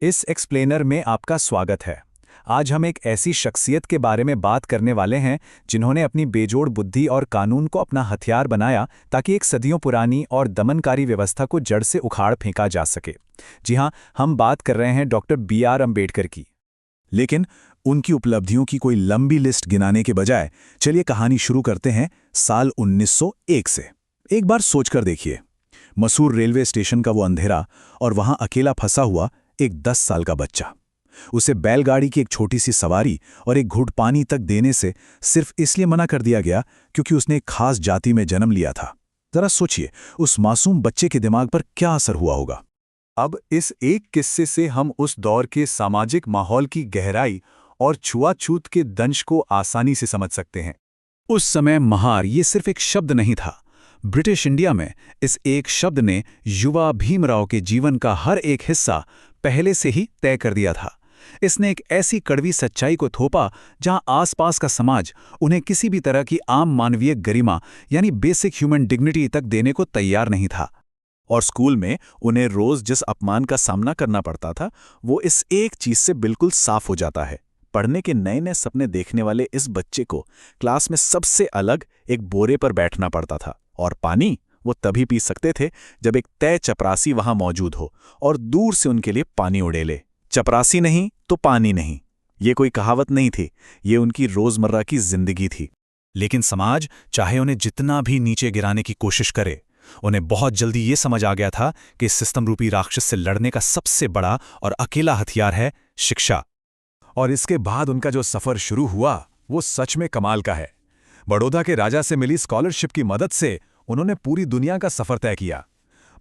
इस एक्सप्लेनर में आपका स्वागत है। आज हम एक ऐसी शख्सियत के बारे में बात करने वाले हैं जिन्होंने अपनी बेजोड़ बुद्धि और कानून को अपना हथियार बनाया ताकि एक सदियों पुरानी और दमनकारी व्यवस्था को जड़ से उखाड़ फेंका जा सके। जी हाँ, हम बात कर रहे हैं डॉक्टर B.R. अम्बेडकर की। लेकिन उनकी उपलब्धियों की कोई लंबी लिस्ट गिनाने के बजाय चलिए कहानी शुरू करते हैं साल 1901 से। एक बार सोचकर देखिए, मसूर रेलवे स्टेशन का वो अंधेरा और वहां अकेला फंसा हुआ एक 10 साल का बच्चा। उसे बैलगाड़ी की एक छोटी सी सवारी और एक घूंट पानी तक देने से सिर्फ इसलिए मना कर दिया गया क्योंकि उसने एक खास जाति में जन्म लिया था। जरा सोचिए, उस मासूम बच्चे के दिमाग पर क्या असर हुआ होगा। अब इस एक किस्से से हम उस दौर के सामाजिक माहौल की गहराई और छुआछूत के दंश को आसानी से समझ सकते हैं। उस समय महार ये सिर्फ एक शब्द नहीं था। ब्रिटिश इंडिया में इस एक शब्द ने युवा भीमराव के जीवन का हर एक हिस्सा पहले से ही तय कर दिया था। इसने एक ऐसी कड़वी सच्चाई को थोपा जहां आसपास का समाज उन्हें किसी भी तरह की आम मानवीय गरिमा यानी बेसिक ह्यूमन डिग्निटी तक देने को तैयार नहीं था। और स्कूल में उन्हें रोज जिस अपमान का सामना करना पड़ता था, वो इस एक चीज से बिल्कुल साफ हो जाता है। पढ़ने के नए नए सपने देखने वाले इस बच्चे को क्लास में सबसे अलग एक बोरे पर बैठना पड़ता था, और पानी वो तभी पी सकते थे जब एक तय चपरासी वहां मौजूद हो और दूर से उनके लिए पानी उड़ेले। चपरासी नहीं तो पानी नहीं, ये कोई कहावत नहीं थी, ये उनकी रोजमर्रा की जिंदगी थी। लेकिन समाज चाहे उन्हें जितना भी नीचे गिराने की कोशिश करे, उन्हें बहुत जल्दी ये समझ आ गया था कि इस सिस्टम रूपी राक्षस से लड़ने का सबसे बड़ा और अकेला हथियार है शिक्षा। और इसके बाद उनका जो सफर शुरू हुआ वो सच में कमाल का है। बड़ौदा के राजा से मिली स्कॉलरशिप की मदद से उन्होंने पूरी दुनिया का सफर तय किया।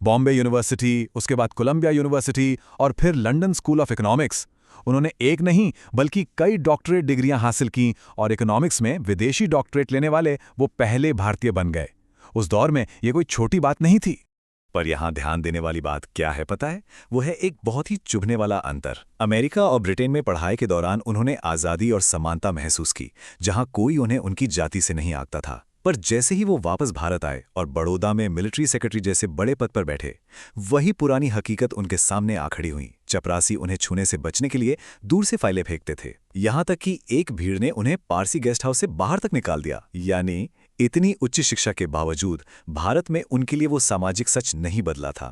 बॉम्बे यूनिवर्सिटी, उसके बाद कोलंबिया यूनिवर्सिटी और फिर लंदन स्कूल ऑफ इकोनॉमिक्स। उन्होंने एक नहीं बल्कि कई डॉक्टरेट डिग्रियां हासिल की और इकोनॉमिक्स में विदेशी डॉक्टरेट लेने वाले वो पहले भारतीय बन गए। उस दौर में ये कोई छोटी बात नहीं थी। पर यहां ध्यान देने वाली बात क्या है पता है? वो है एक बहुत ही चुभने वाला अंतर। अमेरिका और ब्रिटेन में पढ़ाई के दौरान उन्होंने आज़ादी और समानता महसूस की, जहां कोई उन्हें उनकी जाति से नहीं आंकता था। पर जैसे ही वो वापस भारत आए और बड़ौदा में मिलिट्री सेक्रेटरी जैसे बड़े पद पर बैठे, वही पुरानी हकीकत उनके सामने आ खड़ी हुई। चपरासी उन्हें छूने से बचने के लिए दूर से फाइलें फेंकते थे, यहां तक कि एक भीड़ ने उन्हें पारसी गेस्ट हाउस से बाहर तक निकाल दिया। यानी इतनी उच्च शिक्षा के बावजूद भारत में उनके लिए वो सामाजिक सच नहीं बदला था।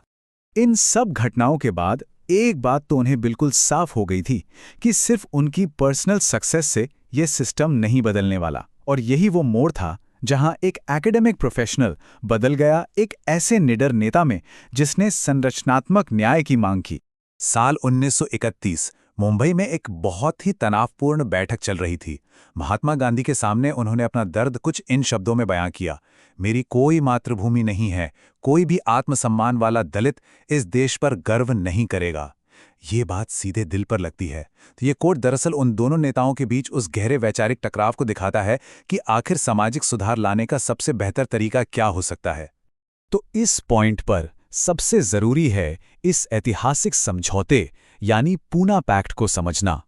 इन सब घटनाओं के बाद एक बात तो उन्हें बिल्कुल साफ हो गई थी कि सिर्फ उनकी पर्सनल सक्सेस से ये सिस्टम नहीं बदलने वाला। और यही वो मोड़ था जहां एक एकेडमिक प्रोफेशनल बदल गया एक ऐसे निडर नेता में जिसने संरचनात्मक न्याय की मांग की। साल 1931 मुंबई में एक बहुत ही तनावपूर्ण बैठक चल रही थी। महात्मा गांधी के सामने उन्होंने अपना दर्द कुछ इन शब्दों में बयां किया: मेरी कोई मातृभूमि नहीं है, कोई भी आत्मसम्मान वाला दलित इस देश पर गर्व नहीं करेगा। ये बात सीधे दिल पर लगती है। तो ये कोट दरअसल उन दोनों नेताओं के बीच उस गहरे वैचारिक टकराव को दिखाता है कि आखिर सामाजिक सुधार लाने का सबसे बेहतर तरीका क्या हो सकता है। तो इस पॉइंट पर सबसे जरूरी है इस ऐतिहासिक समझौते यानी पूना पैक्ट को समझना।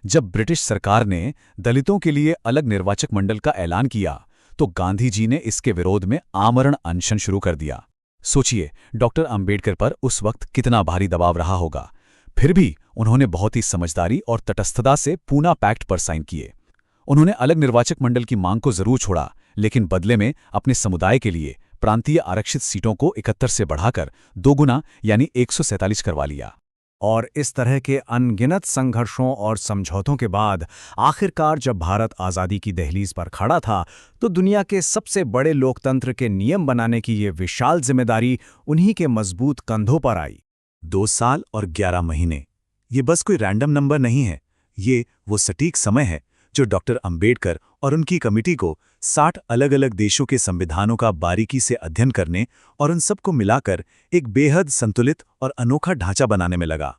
जब ब्रिटिश सरकार ने दलितों के लिए अलग निर्वाचक मंडल का ऐलान किया तो गांधी जी ने इसके विरोध में आमरण अनशन शुरू कर दिया। सोचिए, डॉक्टर अंबेडकर पर उस वक्त कितना भारी दबाव रहा होगा। फिर भी उन्होंने बहुत ही समझदारी और तटस्थता से पूना पैक्ट पर साइन किए। उन्होंने अलग निर्वाचक मंडल की मांग को जरूर छोड़ा, लेकिन बदले में अपने समुदाय के लिए प्रांतीय आरक्षित सीटों को 71 से बढ़ाकर 2 गुना यानी 147 करवा लिया। और इस तरह के अनगिनत संघर्षों और समझौतों के बाद आखिरकार जब भारत आज़ादी की दहलीज पर खड़ा था तो दुनिया के सबसे बड़े लोकतंत्र के नियम बनाने की ये विशाल जिम्मेदारी उन्हीं के मजबूत कंधों पर आई। 2 साल और 11 महीने, ये बस कोई रैंडम नंबर नहीं है। ये वो सटीक समय है जो डॉक्टर अंबेडकर और उनकी कमिटी को 60 अलग-अलग देशों के संविधानों का बारीकी से अध्ययन करने और उन सबको मिलाकर एक बेहद संतुलित और अनोखा ढांचा बनाने में लगा।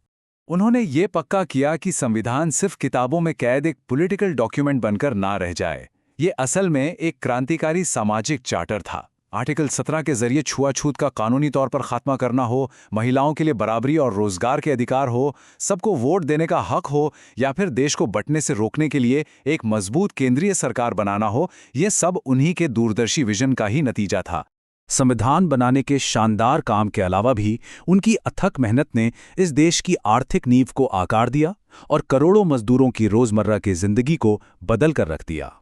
उन्होंने ये पक्का किया कि संविधान सिर्फ किताबों में कैद एक पॉलिटिकल डॉक्यूमेंट बनकर ना रह जाए। ये असल में एक क्रांतिकारी सामाजिक चार्टर था। आर्टिकल 17 के जरिए छुआछूत का कानूनी तौर पर खात्मा करना हो, महिलाओं के लिए बराबरी और रोजगार के अधिकार हो, सबको वोट देने का हक हो, या फिर देश को बंटने से रोकने के लिए एक मजबूत केंद्रीय सरकार बनाना हो, ये सब उन्हीं के दूरदर्शी विजन का ही नतीजा था। संविधान बनाने के शानदार काम के अलावा भी उनकी अथक मेहनत ने इस देश की आर्थिक नींव को आकार दिया और करोड़ों मजदूरों की रोजमर्रा की जिंदगी को बदल कर रख दिया।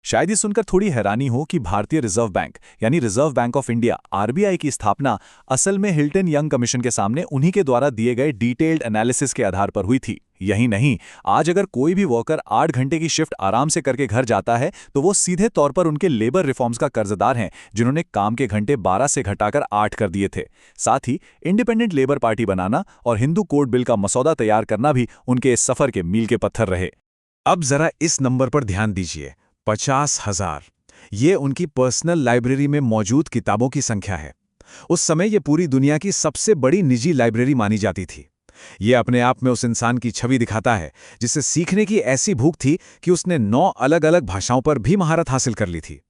शायद ये सुनकर थोड़ी हैरानी हो कि भारतीय रिजर्व बैंक यानी reserve bank of India RBI की स्थापना असल में हिल्टन यंग कमीशन के सामने उन्हीं के द्वारा दिए गए डिटेल्ड एनालिसिस के आधार पर हुई थी। यही नहीं, आज अगर कोई भी वर्कर 8 घंटे की शिफ्ट आराम से करके घर जाता है तो वो सीधे तौर पर उनके लेबर रिफॉर्म्स का कर्जदार हैं, जिन्होंने काम के घंटे 12 से घटाकर 8 कर दिए थे। साथ ही इंडिपेंडेंट लेबर पार्टी बनाना और हिंदू कोड बिल का मसौदा तैयार करना भी उनके इस सफर के मील के पत्थर रहे। अब जरा इस नंबर पर ध्यान दीजिए, 50,000। ये उनकी पर्सनल लाइब्रेरी में मौजूद किताबों की संख्या है। उस समय ये पूरी दुनिया की सबसे बड़ी निजी लाइब्रेरी मानी जाती थी। ये अपने आप में उस इंसान की छवि दिखाता है जिसे सीखने की ऐसी भूख थी कि उसने 9 अलग-अलग भाषाओं पर भी महारत हासिल कर ली थी।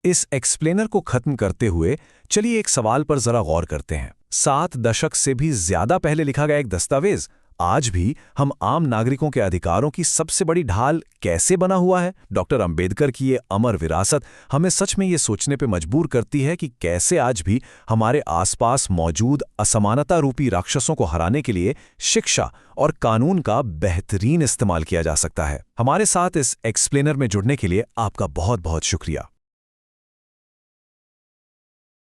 इस एक्सप्लेनर को खत्म करते हुए चलिए एक सवाल पर जरा गौर करते हैं। 7 दशक से भी ज्यादा पहले लिखा गया एक दस्तावेज आज भी हम आम नागरिकों के अधिकारों की सबसे बड़ी ढाल कैसे बना हुआ है? डॉक्टर अंबेडकर की ये अमर विरासत हमें सच में ये सोचने पे मजबूर करती है कि कैसे आज भी हमारे आसपास मौजूद असमानता रूपी राक्षसों को हराने के लिए शिक्षा और कानून का बेहतरीन इस्तेमाल किया जा सकता है। हमारे साथ इस एक्सप्लेनर में जुड़ने के लिए आपका बहुत बहुत शुक्रिया।